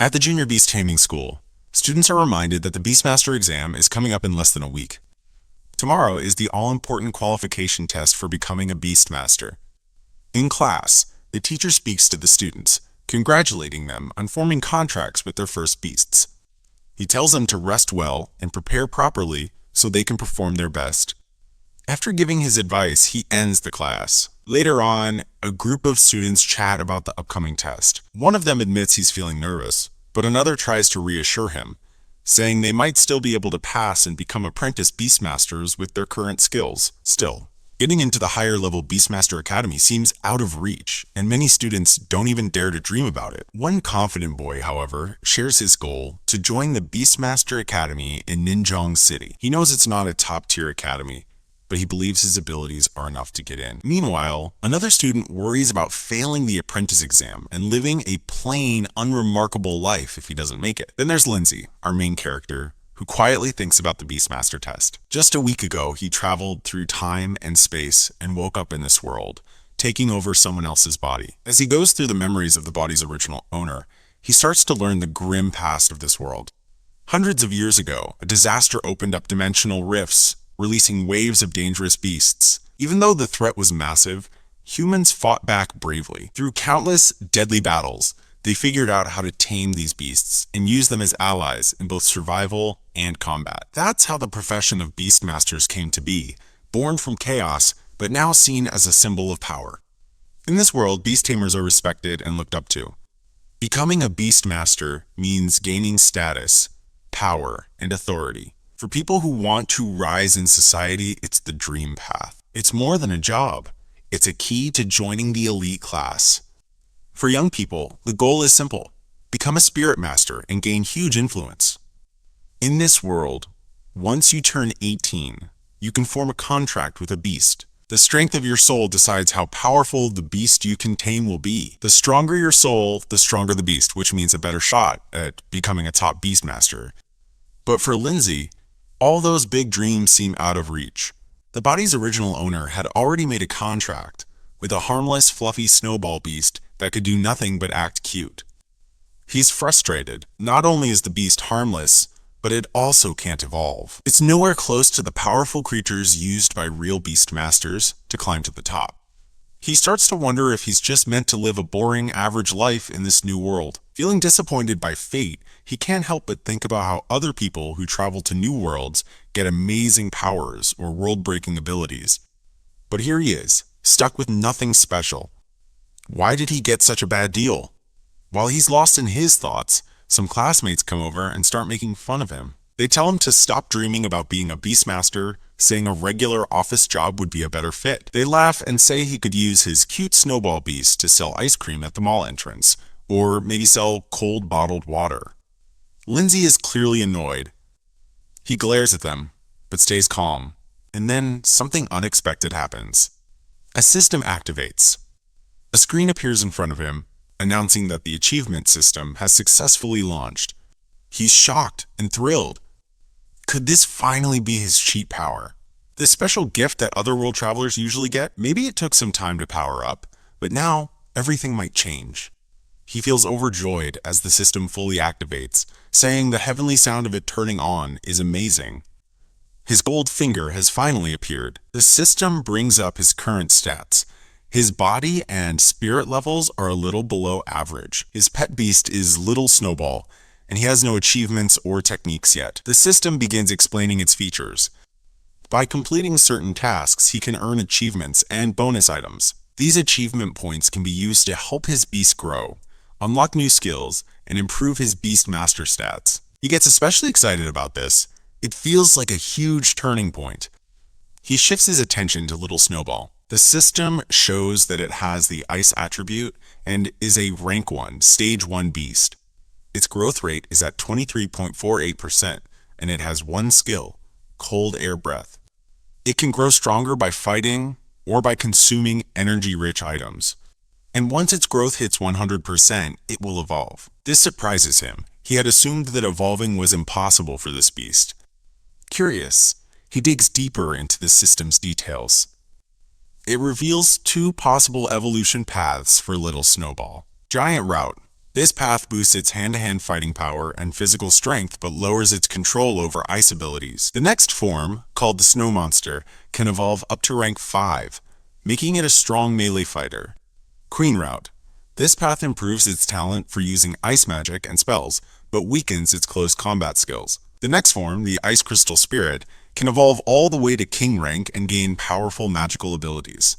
At the Junior Beast Taming School, students are reminded that the Beastmaster exam is coming up in less than a week. Tomorrow is the all-important qualification test for becoming a Beastmaster. In class, the teacher speaks to the students, congratulating them on forming contracts with their first beasts. He tells them to rest well and prepare properly so they can perform their best. After giving his advice, he ends the class. Later on, a group of students chat about the upcoming test. One of them admits he's feeling nervous, but another tries to reassure him, saying they might still be able to pass and become apprentice Beastmasters with their current skills. Still, getting into the higher-level Beastmaster Academy seems out of reach, and many students don't even dare to dream about it. One confident boy, however, shares his goal to join the Beastmaster Academy in Ninjong City. He knows it's not a top-tier academy, but he believes his abilities are enough to get in. Meanwhile, another student worries about failing the apprentice exam and living a plain, unremarkable life if he doesn't make it. Then there's Lindsay, our main character, who quietly thinks about the Beastmaster test. Just a week ago, he traveled through time and space and woke up in this world, taking over someone else's body. As he goes through the memories of the body's original owner, he starts to learn the grim past of this world. Hundreds of years ago, a disaster opened up dimensional rifts, releasing waves of dangerous beasts. Even though the threat was massive, humans fought back bravely. Through countless deadly battles, they figured out how to tame these beasts and use them as allies in both survival and combat. That's how the profession of Beastmasters came to be, born from chaos, but now seen as a symbol of power. In this world, beast tamers are respected and looked up to. Becoming a Beastmaster means gaining status, power, and authority. For people who want to rise in society, it's the dream path. It's more than a job. It's a key to joining the elite class. For young people, the goal is simple. Become a spirit master and gain huge influence. In this world, once you turn 18, you can form a contract with a beast. The strength of your soul decides how powerful the beast you can tame will be. The stronger your soul, the stronger the beast, which means a better shot at becoming a top Beastmaster. But for Lindsay, all those big dreams seem out of reach. The body's original owner had already made a contract with a harmless, fluffy snowball beast that could do nothing but act cute. He's frustrated. Not only is the beast harmless, but it also can't evolve. It's nowhere close to the powerful creatures used by real Beastmasters to climb to the top. He starts to wonder if he's just meant to live a boring, average life in this new world. Feeling disappointed by fate, he can't help but think about how other people who travel to new worlds get amazing powers or world-breaking abilities. But here he is, stuck with nothing special. Why did he get such a bad deal? While he's lost in his thoughts, some classmates come over and start making fun of him. They tell him to stop dreaming about being a Beastmaster, saying a regular office job would be a better fit. They laugh and say he could use his cute snowball beast to sell ice cream at the mall entrance, or maybe sell cold bottled water. Lindsay is clearly annoyed. He glares at them, but stays calm, and then something unexpected happens. A system activates. A screen appears in front of him, announcing that the achievement system has successfully launched. He's shocked and thrilled. Could this finally be his cheat power? This special gift that other world travelers usually get? Maybe it took some time to power up, but now everything might change. He feels overjoyed as the system fully activates, saying the heavenly sound of it turning on is amazing. His gold finger has finally appeared. The system brings up his current stats. His body and spirit levels are a little below average. His pet beast is Little Snowball, and he has no achievements or techniques yet. The system begins explaining its features. By completing certain tasks, he can earn achievements and bonus items. These achievement points can be used to help his beast grow, unlock new skills, and improve his Beastmaster stats. He gets especially excited about this. It feels like a huge turning point. He shifts his attention to Little Snowball. The system shows that it has the Ice attribute and is a Rank 1, Stage 1 beast. Its growth rate is at 23.48%, and it has one skill, Cold Air Breath. It can grow stronger by fighting or by consuming energy-rich items. And once its growth hits 100%, it will evolve. This surprises him. He had assumed that evolving was impossible for this beast. Curious, he digs deeper into the system's details. It reveals two possible evolution paths for Little Snowball. Giant Route, This path boosts its hand-to-hand fighting power and physical strength but lowers its control over ice abilities. The next form, called the Snow Monster, can evolve up to rank 5, making it a strong melee fighter. Queen Route. This path improves its talent for using ice magic and spells, but weakens its close combat skills. The next form, the Ice Crystal Spirit, can evolve all the way to King rank and gain powerful magical abilities.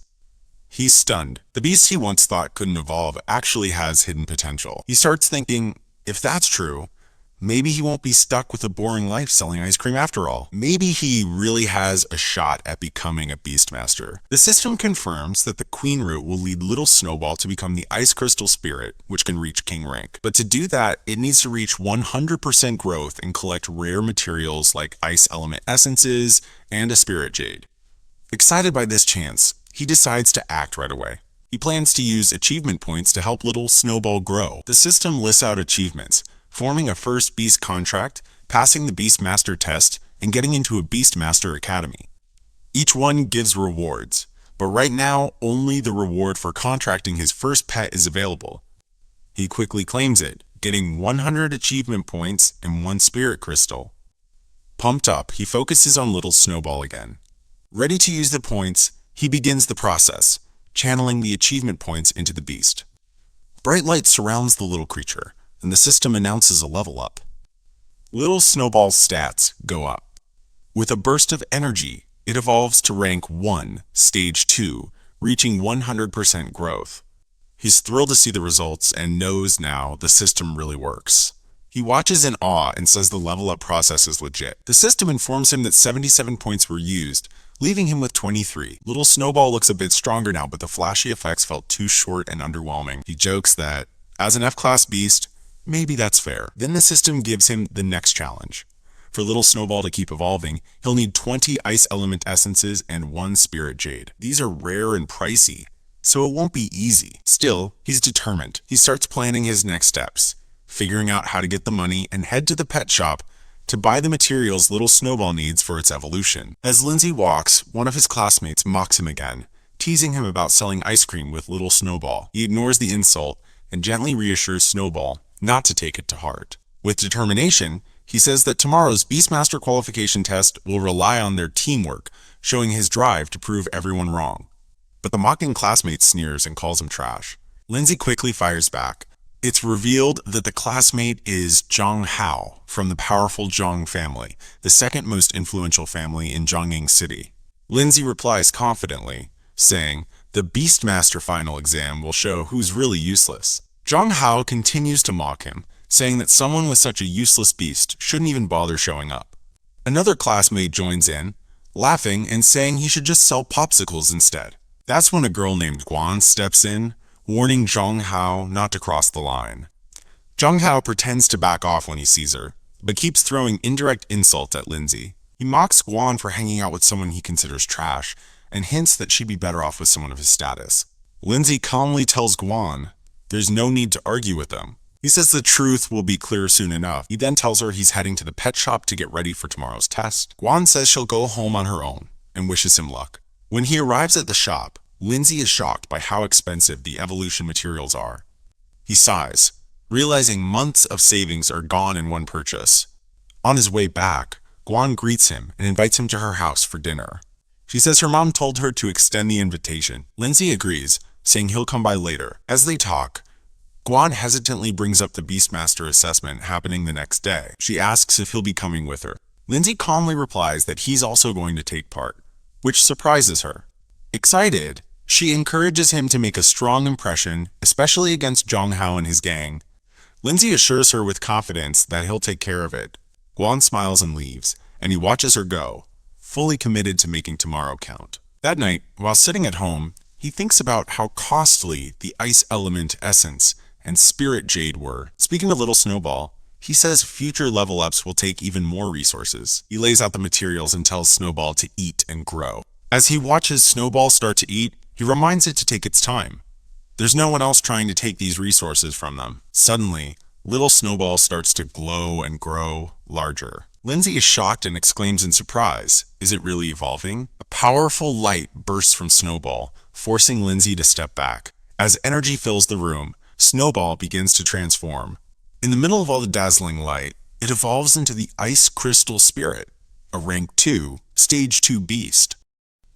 He's stunned. The beast he once thought couldn't evolve actually has hidden potential. He starts thinking, if that's true, maybe he won't be stuck with a boring life selling ice cream after all. Maybe he really has a shot at becoming a Beastmaster. The system confirms that the Queen route will lead Little Snowball to become the Ice Crystal Spirit, which can reach King rank. But to do that, it needs to reach 100% growth and collect rare materials like ice element essences and a spirit jade. Excited by this chance, he decides to act right away. He plans to use achievement points to help Little Snowball grow. The system lists out achievements, forming a first Beast contract, passing the Beastmaster test, and getting into a Beastmaster Academy. Each one gives rewards, but right now only the reward for contracting his first pet is available. He quickly claims it, getting 100 achievement points and 1 spirit crystal. Pumped up, he focuses on Little Snowball again. Ready to use the points, he begins the process, channeling the achievement points into the beast. Bright light surrounds the little creature, and the system announces a level up. Little Snowball's stats go up. With a burst of energy, it evolves to rank 1, stage 2, reaching 100% growth. He's thrilled to see the results and knows now the system really works. He watches in awe and says the level up process is legit. The system informs him that 77 points were used, leaving him with 23. Little Snowball looks a bit stronger now, but the flashy effects felt too short and underwhelming. He jokes that, as an F-class beast, maybe that's fair. Then the system gives him the next challenge. For Little Snowball to keep evolving, he'll need 20 ice element essences and 1 spirit jade. These are rare and pricey, so it won't be easy. Still, he's determined. He starts planning his next steps, figuring out how to get the money and head to the pet shop to buy the materials Little Snowball needs for its evolution. As Lindsay walks, one of his classmates mocks him again, teasing him about selling ice cream with Little Snowball. He ignores the insult and gently reassures Snowball not to take it to heart. With determination, he says that tomorrow's Beastmaster qualification test will rely on their teamwork, showing his drive to prove everyone wrong. But the mocking classmate sneers and calls him trash. Lindsay quickly fires back. It's revealed that the classmate is Zhang Hao from the powerful Zhang family, the second most influential family in Zhongying City. Lindsay replies confidently, saying, the Beastmaster final exam will show who's really useless. Zhang Hao continues to mock him, saying that someone with such a useless beast shouldn't even bother showing up. Another classmate joins in, laughing and saying he should just sell popsicles instead. That's when a girl named Guan steps in, warning Zhang Hao not to cross the line. Zhang Hao pretends to back off when he sees her, but keeps throwing indirect insults at Lindsay. He mocks Guan for hanging out with someone he considers trash, and hints that she'd be better off with someone of his status. Lindsay calmly tells Guan there's no need to argue with them. He says the truth will be clear soon enough. He then tells her he's heading to the pet shop to get ready for tomorrow's test. Guan says she'll go home on her own, and wishes him luck. When he arrives at the shop, Lindsay is shocked by how expensive the evolution materials are. He sighs, realizing months of savings are gone in one purchase. On his way back, Guan greets him and invites him to her house for dinner. She says her mom told her to extend the invitation. Lindsay agrees, saying he'll come by later. As they talk, Guan hesitantly brings up the Beastmaster assessment happening the next day. She asks if he'll be coming with her. Lindsay calmly replies that he's also going to take part, which surprises her. Excited, she encourages him to make a strong impression, especially against Zhang Hao and his gang. Lindsay assures her with confidence that he'll take care of it. Guan smiles and leaves, and he watches her go, fully committed to making tomorrow count. That night, while sitting at home, he thinks about how costly the ice element essence and spirit jade were. Speaking of Little Snowball, he says future level ups will take even more resources. He lays out the materials and tells Snowball to eat and grow. As he watches Snowball start to eat, he reminds it to take its time. There's no one else trying to take these resources from them. Suddenly, Little Snowball starts to glow and grow larger. Lindsay is shocked and exclaims in surprise, is it really evolving? A powerful light bursts from Snowball, forcing Lindsay to step back. As energy fills the room, Snowball begins to transform. In the middle of all the dazzling light, it evolves into the Ice Crystal Spirit, a rank 2, stage 2 beast.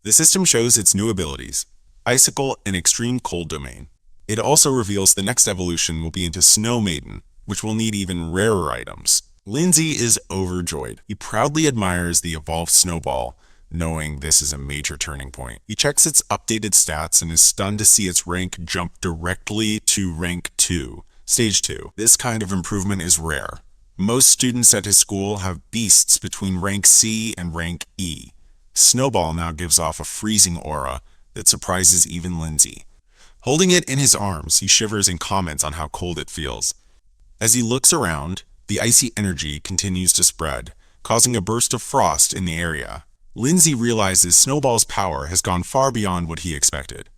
The system shows its new abilities, Icicle and Extreme Cold Domain. It also reveals the next evolution will be into Snow Maiden, which will need even rarer items. Lindsay is overjoyed. He proudly admires the evolved Snowball, knowing this is a major turning point. He checks its updated stats and is stunned to see its rank jump directly to rank 2, stage 2. This kind of improvement is rare. Most students at his school have beasts between rank C and rank E. Snowball now gives off a freezing aura that surprises even Lindsay. Holding it in his arms, he shivers and comments on how cold it feels. As he looks around, the icy energy continues to spread, causing a burst of frost in the area. Lindsay realizes Snowball's power has gone far beyond what he expected.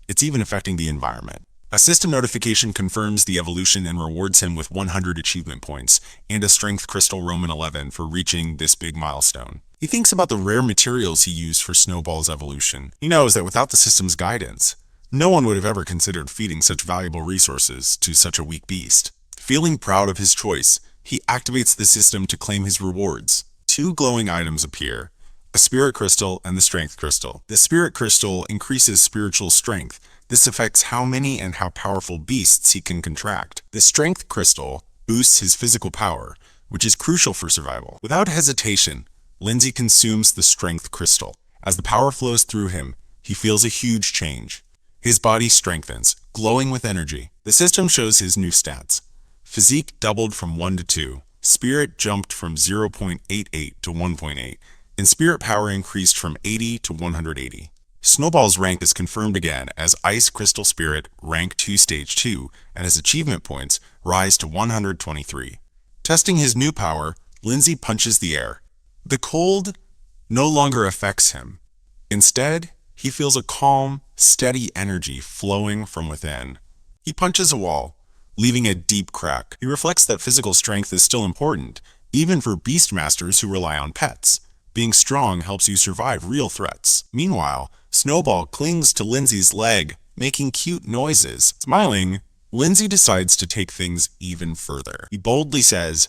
It's even affecting the environment. A system notification confirms the evolution and rewards him with 100 achievement points and a Strength Crystal Roman 11 for reaching this big milestone. He thinks about the rare materials he used for Snowball's evolution. He knows that without the system's guidance, no one would have ever considered feeding such valuable resources to such a weak beast. Feeling proud of his choice, he activates the system to claim his rewards. 2 glowing items appear, a Spirit Crystal and the Strength Crystal. The Spirit Crystal increases spiritual strength. This affects how many and how powerful beasts he can contract. The Strength Crystal boosts his physical power, which is crucial for survival. Without hesitation, Lindsay consumes the Strength Crystal. As the power flows through him, he feels a huge change. His body strengthens, glowing with energy. The system shows his new stats. Physique doubled from 1 to 2. Spirit jumped from 0.88 to 1.8. And spirit power increased from 80 to 180. Snowball's rank is confirmed again as Ice Crystal Spirit rank 2 stage 2, and his achievement points rise to 123. Testing his new power, Lindsay punches the air. The cold no longer affects him. Instead, he feels a calm, steady energy flowing from within. He punches a wall, leaving a deep crack. He reflects that physical strength is still important, even for beastmasters who rely on pets. Being strong helps you survive real threats. Meanwhile, Snowball clings to Lindsay's leg, making cute noises. Smiling, Lindsay decides to take things even further. He boldly says,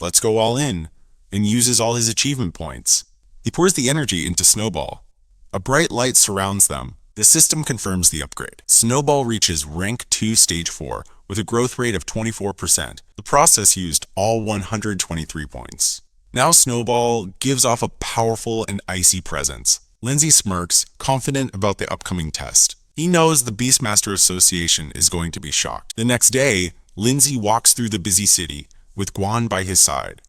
"Let's go all in," and uses all his achievement points. He pours the energy into Snowball. A bright light surrounds them. The system confirms the upgrade. Snowball reaches rank 2 stage 4 with a growth rate of 24%. The process used all 123 points. Now Snowball gives off a powerful and icy presence. Lindsay smirks, confident about the upcoming test. He knows the Beastmaster Association is going to be shocked. The next day, Lindsay walks through the busy city, with Guan by his side.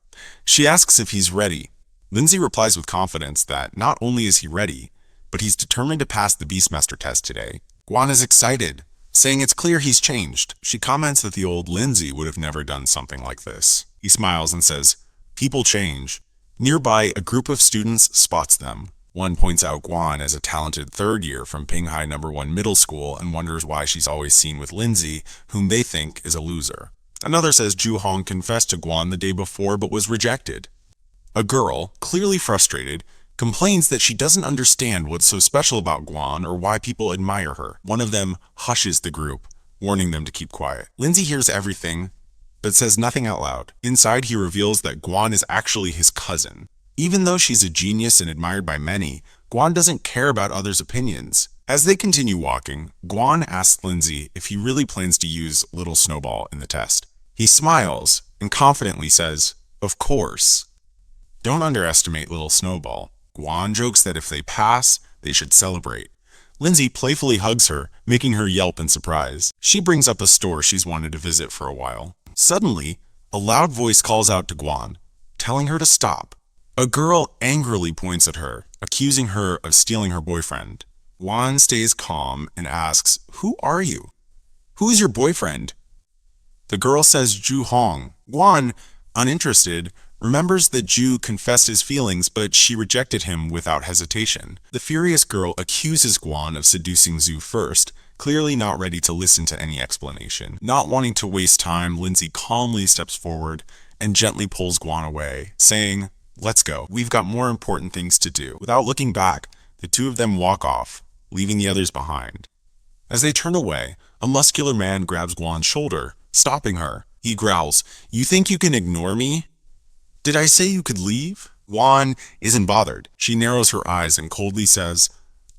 She asks if he's ready. Lindsay replies with confidence that not only is he ready, but he's determined to pass the Beastmaster test today. Guan is excited, saying it's clear he's changed. She comments that the old Lindsay would have never done something like this. He smiles and says, "People change." Nearby, a group of students spots them. One points out Guan as a talented third year from Pinghai No. 1 Middle School and wonders why she's always seen with Lindsay, whom they think is a loser. Another says Ju Hong confessed to Guan the day before but was rejected. A girl, clearly frustrated, complains that she doesn't understand what's so special about Guan or why people admire her. One of them hushes the group, warning them to keep quiet. Lindsay hears everything, but says nothing out loud. Inside, he reveals that Guan is actually his cousin. Even though she's a genius and admired by many, Guan doesn't care about others' opinions. As they continue walking, Guan asks Lindsay if he really plans to use Little Snowball in the test. He smiles and confidently says, "Of course." Don't underestimate Little Snowball. Guan jokes that if they pass, they should celebrate. Lindsay playfully hugs her, making her yelp in surprise. She brings up a store she's wanted to visit for a while. Suddenly, a loud voice calls out to Guan, telling her to stop. A girl angrily points at her, accusing her of stealing her boyfriend. Guan stays calm and asks, "Who are you? Who's your boyfriend?" The girl says Ju Hong. Guan, uninterested, remembers that Ju confessed his feelings, but she rejected him without hesitation. The furious girl accuses Guan of seducing Zhu first, clearly not ready to listen to any explanation. Not wanting to waste time, Lindsay calmly steps forward and gently pulls Guan away, saying, "Let's go. We've got more important things to do." Without looking back, the two of them walk off, leaving the others behind. As they turn away, A muscular man grabs Guan's shoulder, stopping her. He growls, "You think you can ignore me? Did I say you could leave?" Guan isn't bothered. She narrows her eyes and coldly says,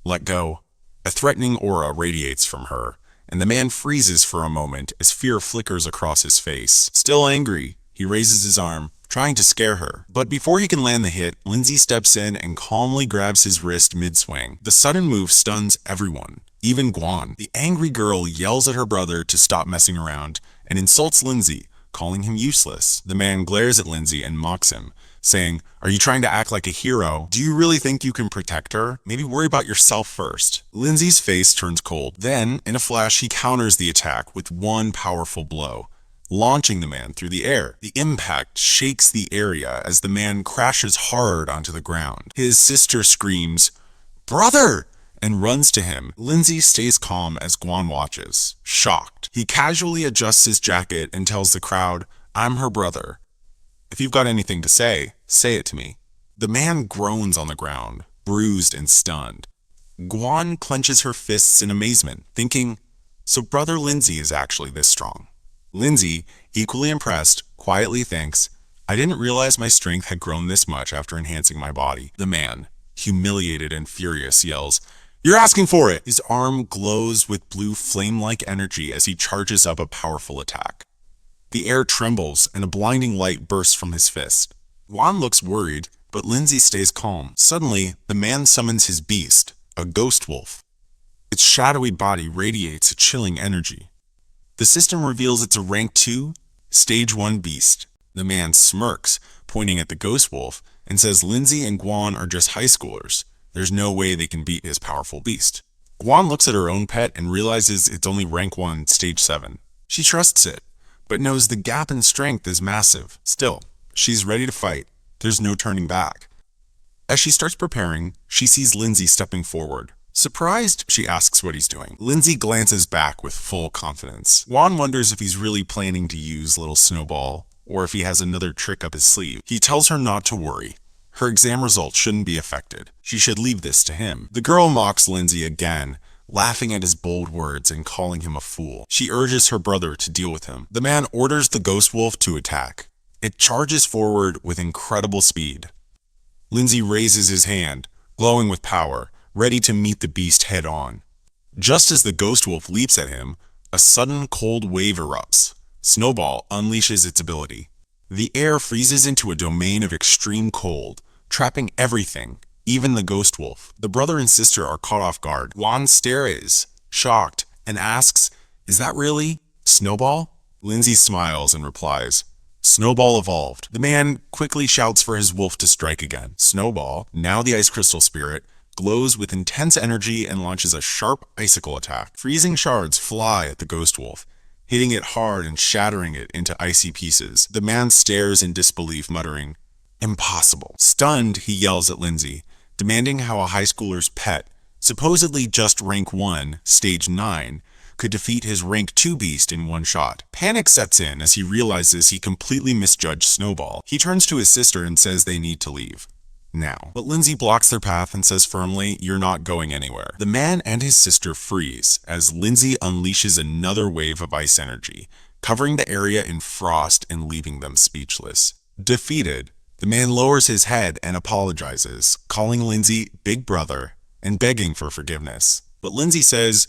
"Let go." A threatening aura radiates from her, and the man freezes for a moment as fear flickers across his face. Still angry, he raises his arm, trying to scare her. But before he can land the hit, Lindsay steps in and calmly grabs his wrist mid-swing. The sudden move stuns everyone, even Guan. The angry girl yells at her brother to stop messing around and insults Lindsay, calling him useless. The man glares at Lindsay and mocks him, saying, "Are you trying to act like a hero? Do you really think you can protect her? Maybe worry about yourself first." Lindsay's face turns cold. Then, in a flash, he counters the attack with one powerful blow, launching the man through the air. The impact shakes the area as the man crashes hard onto the ground. His sister screams, "Brother!" and runs to him. Lindsay stays calm as Guan watches, shocked. He casually adjusts his jacket and tells the crowd, "I'm her brother. If you've got anything to say it to me." The man groans on the ground, bruised and stunned. Guan clenches her fists in amazement, thinking, so brother Lindsay is actually this strong. Lindsay, equally impressed, quietly thinks, "I didn't realize my strength had grown this much after enhancing my body." The man, humiliated and furious, yells, "You're asking for it!" His arm glows with blue flame-like energy as he charges up a powerful attack. The air trembles and a blinding light bursts from his fist. Guan looks worried, but Lindsay stays calm. Suddenly, the man summons his beast, a ghost wolf. Its shadowy body radiates a chilling energy. The system reveals it's a rank 2, stage 1 beast. The man smirks, pointing at the ghost wolf, and says Lindsay and Guan are just high schoolers. There's no way they can beat his powerful beast. Guan looks at her own pet and realizes it's only rank 1, stage 7. She trusts it, but knows the gap in strength is massive. Still, she's ready to fight. There's no turning back. As she starts preparing, she sees Lindsay stepping forward. Surprised, she asks what he's doing. Lindsay glances back with full confidence. Guan wonders if he's really planning to use little Snowball, or if he has another trick up his sleeve. He tells her not to worry. Her exam results shouldn't be affected. She should leave this to him. The girl mocks Lindsay again, laughing at his bold words and calling him a fool. She urges her brother to deal with him. The man orders the ghost wolf to attack. It charges forward with incredible speed. Lindsay raises his hand, glowing with power, ready to meet the beast head on. Just as the ghost wolf leaps at him, a sudden cold wave erupts. Snowball unleashes its ability. The air freezes into a domain of extreme cold, trapping everything, even the ghost wolf. The brother and sister are caught off guard. Guan stares, shocked, and asks, "Is that really Snowball?" Lindsay smiles and replies, "Snowball evolved." The man quickly shouts for his wolf to strike again. Snowball, now the ice crystal spirit, glows with intense energy and launches a sharp icicle attack. Freezing shards fly at the ghost wolf, hitting it hard and shattering it into icy pieces. The man stares in disbelief, muttering, "Impossible." Stunned, he yells at Lindsay, demanding how a high schooler's pet, supposedly just rank 1, stage 9, could defeat his rank 2 beast in one shot. Panic sets in as he realizes he completely misjudged Snowball. He turns to his sister and says they need to leave now. But Lindsay blocks their path and says firmly, "You're not going anywhere." The man and his sister freeze as Lindsay unleashes another wave of ice energy, covering the area in frost and leaving them speechless. Defeated, the man lowers his head and apologizes, calling Lindsay Big Brother and begging for forgiveness. But Lindsay says,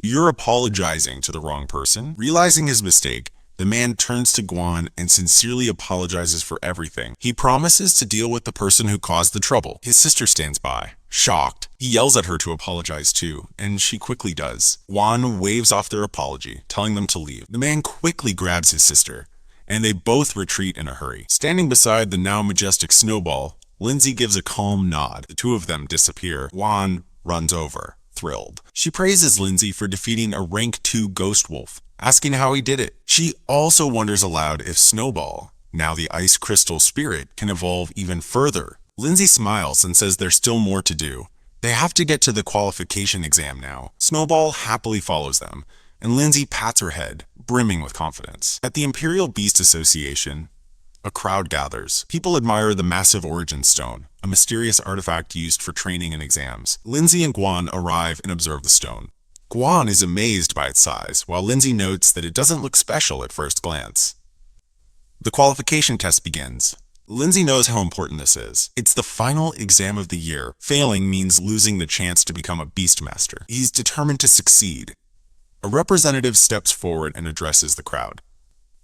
"You're apologizing to the wrong person." Realizing his mistake, the man turns to Guan and sincerely apologizes for everything. He promises to deal with the person who caused the trouble. His sister stands by, shocked. He yells at her to apologize too, and she quickly does. Guan waves off their apology, telling them to leave. The man quickly grabs his sister, and they both retreat in a hurry. Standing beside the now majestic Snowball, Lindsay gives a calm nod. The two of them disappear. Guan runs over, thrilled. She praises Lindsay for defeating a rank 2 ghost wolf, asking how he did it. She also wonders aloud if Snowball, now the ice crystal spirit, can evolve even further. Lindsay smiles and says there's still more to do. They have to get to the qualification exam now. Snowball happily follows them, and Lindsay pats her head, brimming with confidence. At the Imperial Beast Association, a crowd gathers. People admire the massive origin stone, a mysterious artifact used for training and exams. Lindsay and Guan arrive and observe the stone. Guan is amazed by its size, while Lindsay notes that it doesn't look special at first glance. The qualification test begins. Lindsay knows how important this is. It's the final exam of the year. Failing means losing the chance to become a Beastmaster. He's determined to succeed. A representative steps forward and addresses the crowd.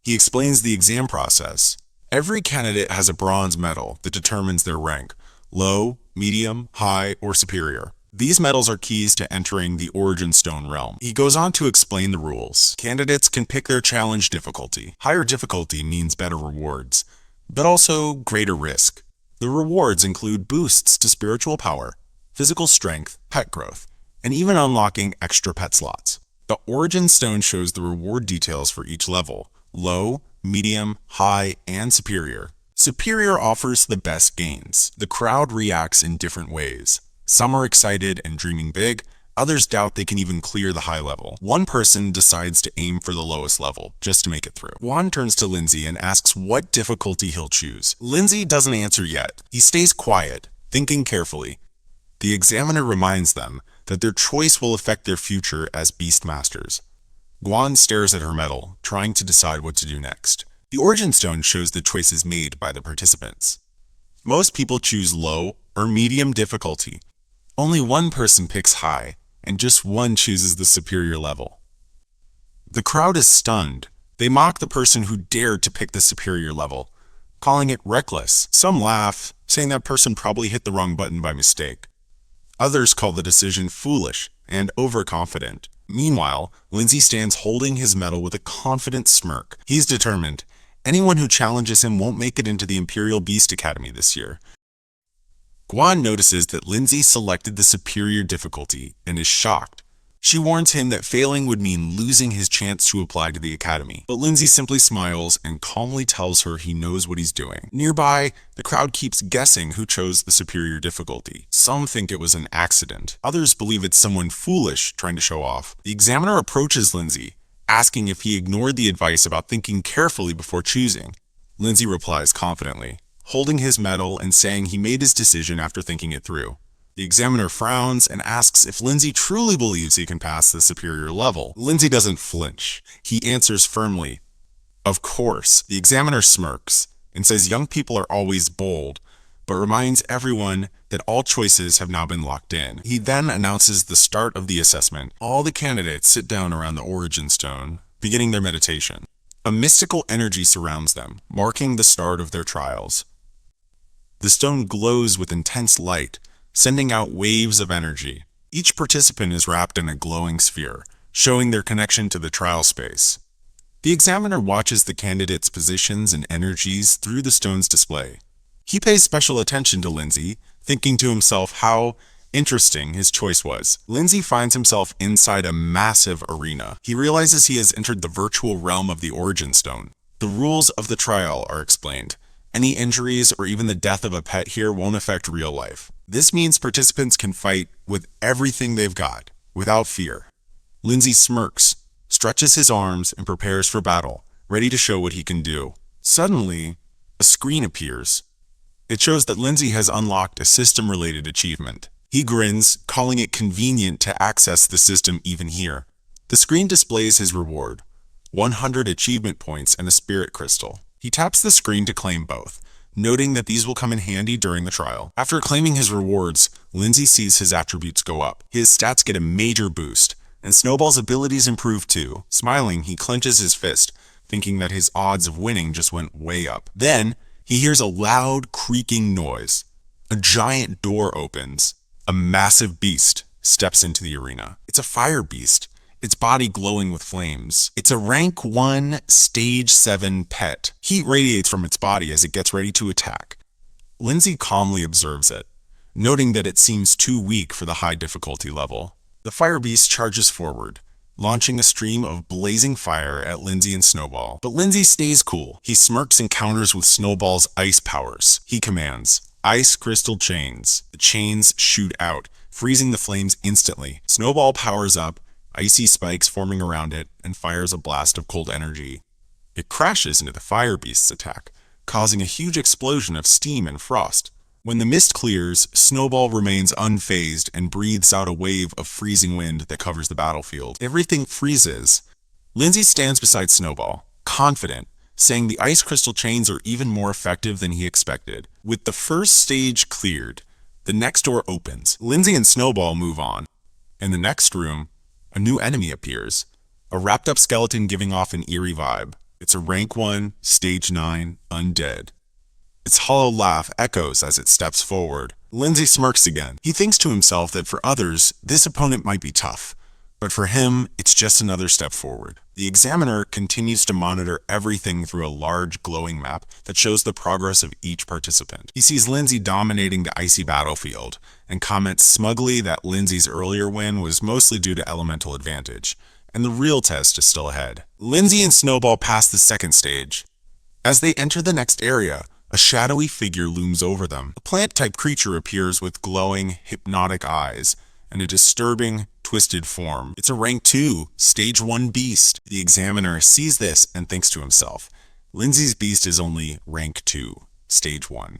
He explains the exam process. Every candidate has a bronze medal that determines their rank: low, medium, high, or superior. These medals are keys to entering the Origin Stone realm. He goes on to explain the rules. Candidates can pick their challenge difficulty. Higher difficulty means better rewards, but also greater risk. The rewards include boosts to spiritual power, physical strength, pet growth, and even unlocking extra pet slots. The Origin Stone shows the reward details for each level: low, medium, high, and superior. Superior offers the best gains. The crowd reacts in different ways. Some are excited and dreaming big, others doubt they can even clear the high level. One person decides to aim for the lowest level, just to make it through. Juan turns to Lindsay and asks what difficulty he'll choose. Lindsay doesn't answer yet. He stays quiet, thinking carefully. The examiner reminds them that their choice will affect their future as Beastmasters. Guan stares at her medal, trying to decide what to do next. The Origin Stone shows the choices made by the participants. Most people choose low or medium difficulty. Only one person picks high, and just one chooses the superior level. The crowd is stunned. They mock the person who dared to pick the superior level, calling it reckless. Some laugh, saying that person probably hit the wrong button by mistake. Others call the decision foolish and overconfident. Meanwhile, Lindsay stands holding his medal with a confident smirk. He's determined. Anyone who challenges him won't make it into the Imperial Beast Academy this year. Guan notices that Lindsay selected the superior difficulty and is shocked. She warns him that failing would mean losing his chance to apply to the academy, but Lindsay simply smiles and calmly tells her he knows what he's doing. Nearby, the crowd keeps guessing who chose the superior difficulty. Some think it was an accident. Others believe it's someone foolish trying to show off. The examiner approaches Lindsay, asking if he ignored the advice about thinking carefully before choosing. Lindsay replies confidently, holding his medal and saying he made his decision after thinking it through. The examiner frowns and asks if Lindsay truly believes he can pass the superior level. Lindsay doesn't flinch. He answers firmly, "Of course." The examiner smirks and says young people are always bold, but reminds everyone that all choices have now been locked in. He then announces the start of the assessment. All the candidates sit down around the Origin Stone, beginning their meditation. A mystical energy surrounds them, marking the start of their trials. The stone glows with intense light, sending out waves of energy. Each participant is wrapped in a glowing sphere, showing their connection to the trial space. The examiner watches the candidates' positions and energies through the stone's display. He pays special attention to Lindsay, thinking to himself how interesting his choice was. Lindsay finds himself inside a massive arena. He realizes he has entered the virtual realm of the Origin Stone. The rules of the trial are explained. Any injuries or even the death of a pet here won't affect real life. This means participants can fight with everything they've got, without fear. Lindsay smirks, stretches his arms, and prepares for battle, ready to show what he can do. Suddenly, a screen appears. It shows that Lindsay has unlocked a system-related achievement. He grins, calling it convenient to access the system even here. The screen displays his reward: 100 achievement points and a spirit crystal. He taps the screen to claim both, noting that these will come in handy during the trial. After claiming his rewards, Lindsay sees his attributes go up. His stats get a major boost, and Snowball's abilities improve too. Smiling, he clenches his fist, thinking that his odds of winning just went way up. Then, he hears a loud, creaking noise. A giant door opens. A massive beast steps into the arena. It's a fire beast, its body glowing with flames. It's a rank 1, stage 7 pet. Heat radiates from its body as it gets ready to attack. Lindsay calmly observes it, noting that it seems too weak for the high difficulty level. The fire beast charges forward, launching a stream of blazing fire at Lindsay and Snowball. But Lindsay stays cool. He smirks and counters with Snowball's ice powers. He commands, "Ice crystal chains." The chains shoot out, freezing the flames instantly. Snowball powers up, icy spikes forming around it, and fires a blast of cold energy. It crashes into the fire beast's attack, causing a huge explosion of steam and frost. When the mist clears, Snowball remains unfazed and breathes out a wave of freezing wind that covers the battlefield. Everything freezes. Lindsay stands beside Snowball, confident, saying the ice crystal chains are even more effective than he expected. With the first stage cleared, the next door opens. Lindsay and Snowball move on. In the next room, a new enemy appears, a wrapped-up skeleton giving off an eerie vibe. It's a rank 1, stage 9, undead. Its hollow laugh echoes as it steps forward. Lindsay smirks again. He thinks to himself that for others, this opponent might be tough, but for him, it's just another step forward. The examiner continues to monitor everything through a large glowing map that shows the progress of each participant. He sees Lindsay dominating the icy battlefield and comments smugly that Lindsay's earlier win was mostly due to elemental advantage, and the real test is still ahead. Lindsay and Snowball pass the second stage. As they enter the next area, a shadowy figure looms over them. A plant-type creature appears with glowing, hypnotic eyes and a disturbing, twisted form. It's a rank 2, stage 1 beast. The examiner sees this and thinks to himself, Lindsay's beast is only rank 2, stage 1.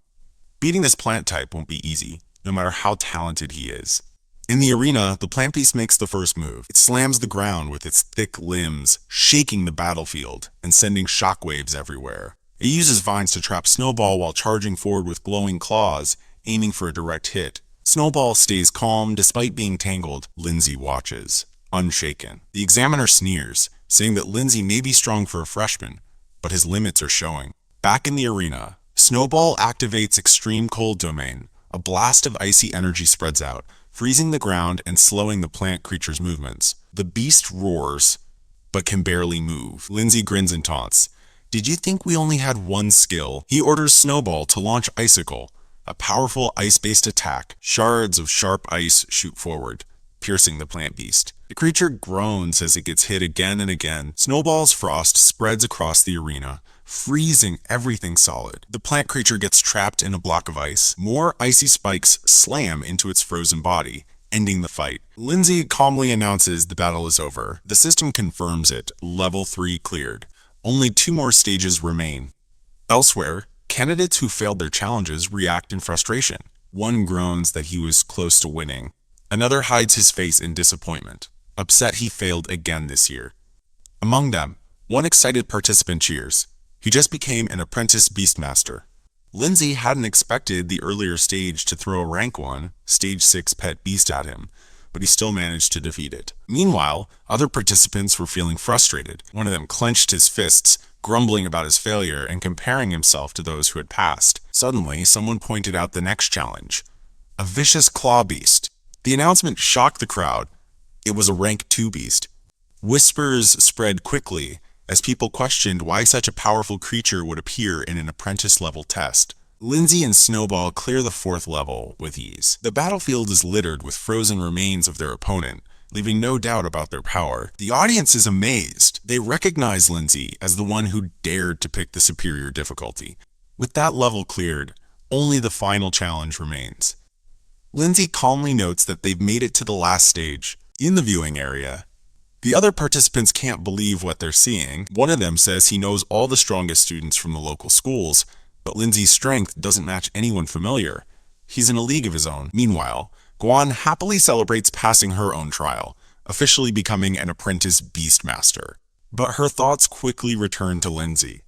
Beating this plant type won't be easy, no matter how talented he is. In the arena, the plant beast makes the first move. It slams the ground with its thick limbs, shaking the battlefield and sending shockwaves everywhere. It uses vines to trap Snowball while charging forward with glowing claws, aiming for a direct hit. Snowball stays calm despite being tangled. Lindsay watches, unshaken. The examiner sneers, saying that Lindsay may be strong for a freshman, but his limits are showing. Back in the arena, Snowball activates Extreme Cold Domain. A blast of icy energy spreads out, freezing the ground and slowing the plant creature's movements. The beast roars, but can barely move. Lindsay grins and taunts. Did you think we only had one skill? He orders Snowball to launch Icicle, a powerful ice-based attack. Shards of sharp ice shoot forward, piercing the plant beast. The creature groans as it gets hit again and again. Snowball's frost spreads across the arena, freezing everything solid. The plant creature gets trapped in a block of ice. More icy spikes slam into its frozen body, ending the fight. Lindsay calmly announces the battle is over. The system confirms it. Level 3 cleared. Only 2 more stages remain. Elsewhere, candidates who failed their challenges react in frustration. One groans that he was close to winning. Another hides his face in disappointment, upset he failed again this year. Among them, one excited participant cheers. He just became an apprentice beastmaster. Lindsay hadn't expected the earlier stage to throw a rank 1, stage 6 pet beast at him, but he still managed to defeat it. Meanwhile, other participants were feeling frustrated. One of them clenched his fists, grumbling about his failure and comparing himself to those who had passed. Suddenly, someone pointed out the next challenge, a vicious claw beast. The announcement shocked the crowd. It was a rank 2 beast. Whispers spread quickly as people questioned why such a powerful creature would appear in an apprentice-level test. Lindsay and Snowball clear the 4th level with ease. The battlefield is littered with frozen remains of their opponent, leaving no doubt about their power. The audience is amazed. They recognize Lindsay as the one who dared to pick the superior difficulty. With that level cleared, only the final challenge remains. Lindsay calmly notes that they've made it to the last stage. In the viewing area, the other participants can't believe what they're seeing. One of them says he knows all the strongest students from the local schools, but Lindsay's strength doesn't match anyone familiar. He's in a league of his own. Meanwhile, Guan happily celebrates passing her own trial, officially becoming an apprentice beastmaster. But her thoughts quickly return to Lindsay.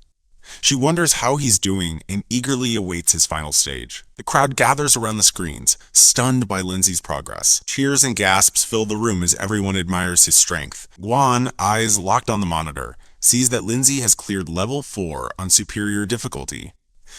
She wonders how he's doing and eagerly awaits his final stage. The crowd gathers around the screens, stunned by Lindsay's progress. Cheers and gasps fill the room as everyone admires his strength. Guan, eyes locked on the monitor, sees that Lindsay has cleared level 4 on superior difficulty.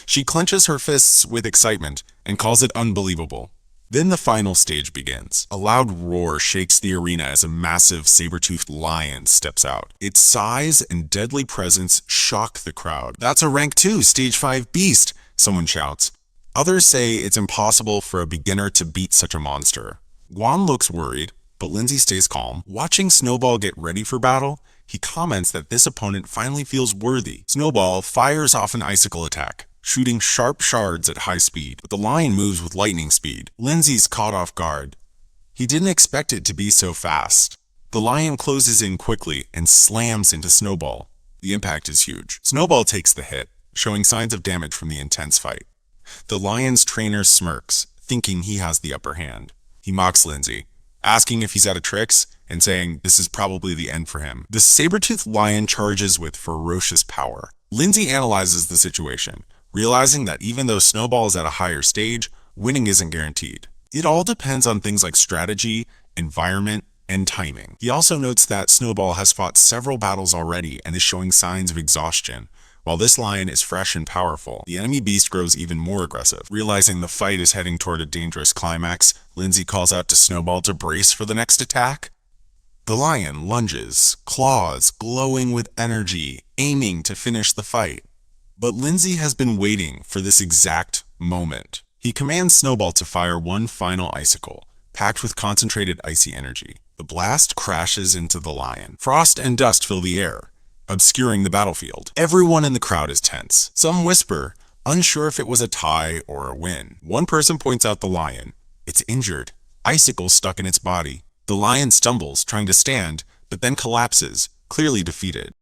She clenches her fists with excitement and calls it unbelievable. Then the final stage begins. A loud roar shakes the arena as a massive saber-toothed lion steps out. Its size and deadly presence shock the crowd. That's a rank 2, stage 5 beast, someone shouts. Others say it's impossible for a beginner to beat such a monster. Guan looks worried, but Lindsay stays calm. Watching Snowball get ready for battle, he comments that this opponent finally feels worthy. Snowball fires off an icicle attack, shooting sharp shards at high speed, but the lion moves with lightning speed. Lindsay's caught off guard. He didn't expect it to be so fast. The lion closes in quickly and slams into Snowball. The impact is huge. Snowball takes the hit, showing signs of damage from the intense fight. The lion's trainer smirks, thinking he has the upper hand. He mocks Lindsay, asking if he's out of tricks and saying this is probably the end for him. The saber-toothed lion charges with ferocious power. Lindsay analyzes the situation, realizing that even though Snowball is at a higher stage, winning isn't guaranteed. It all depends on things like strategy, environment, and timing. He also notes that Snowball has fought several battles already and is showing signs of exhaustion. While this lion is fresh and powerful, the enemy beast grows even more aggressive. Realizing the fight is heading toward a dangerous climax, Lindsay calls out to Snowball to brace for the next attack. The lion lunges, claws glowing with energy, aiming to finish the fight. But Lindsay has been waiting for this exact moment. He commands Snowball to fire one final icicle, packed with concentrated icy energy. The blast crashes into the lion. Frost and dust fill the air, obscuring the battlefield. Everyone in the crowd is tense. Some whisper, unsure if it was a tie or a win. One person points out the lion. It's injured, icicles stuck in its body. The lion stumbles, trying to stand, but then collapses, clearly defeated.